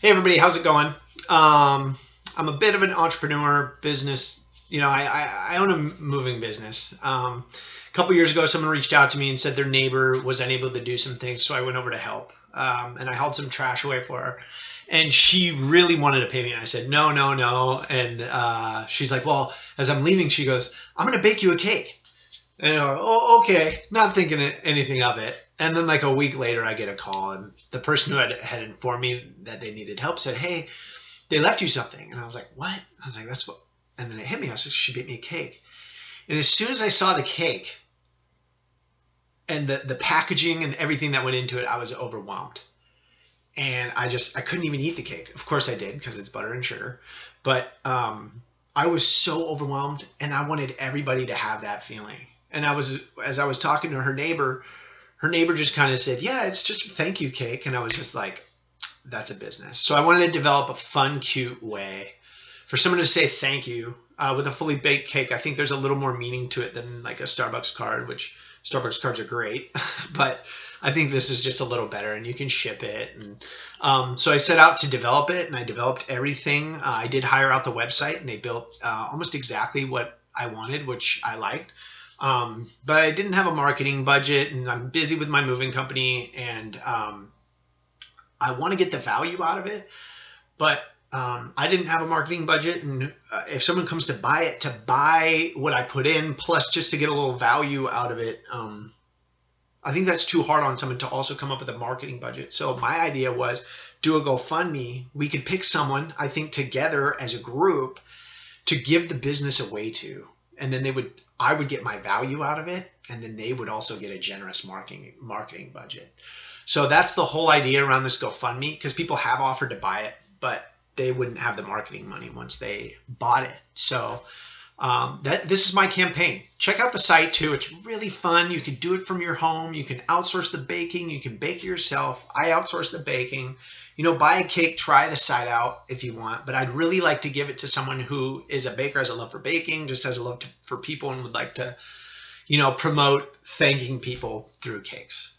Hey everybody, how's it going? I'm a bit of an entrepreneur, business. I own a moving business. A couple years ago, someone reached out to me and said their neighbor was unable to do some things, so I went over to help. And I hauled some trash away for her. And she really wanted to pay me, and I said no, no, no. And she's like, well, as I'm leaving, she goes, I'm gonna bake you a cake. And I go, oh, okay, not thinking anything of it. And then like a week later, I get a call, and the person who had informed me that they needed help said, "Hey, they left you something." And I was like, "What?" I was like, "That's what." And then it hit me. I was like, "She baked me a cake." And as soon as I saw the cake and the packaging and everything that went into it, I was overwhelmed. And I couldn't even eat the cake. Of course I did because it's butter and sugar, but I was so overwhelmed, and I wanted everybody to have that feeling. And as I was talking to her neighbor just kind of said, "Yeah, it's just a thank you cake." And I was just like, that's a business. So I wanted to develop a fun, cute way for someone to say thank you with a fully baked cake. I think there's a little more meaning to it than like a Starbucks card, which Starbucks cards are great, but I think this is just a little better, and you can ship it. And so I set out to develop it, and I developed everything. I did hire out the website, and they built almost exactly what I wanted, which I liked. But I didn't have a marketing budget, and I'm busy with my moving company, and I want to get the value out of it, but I didn't have a marketing budget. And if someone comes to buy it, to buy what I put in, plus just to get a little value out of it, I think that's too hard on someone to also come up with a marketing budget. So my idea was do a GoFundMe. We could pick someone, I think, together as a group to give the business away to, and then I would get my value out of it, and then they would also get a generous marketing budget. So that's the whole idea around this GoFundMe, because people have offered to buy it, but they wouldn't have the marketing money once they bought it. So this is my campaign. Check out the site too. It's really fun. You can do it from your home. You can outsource the baking. You can bake it yourself. I outsource the baking. Buy a cake, try the site out if you want, but I'd really like to give it to someone who is a baker, has a love for baking, just has a love for people, and would like to, promote thanking people through cakes.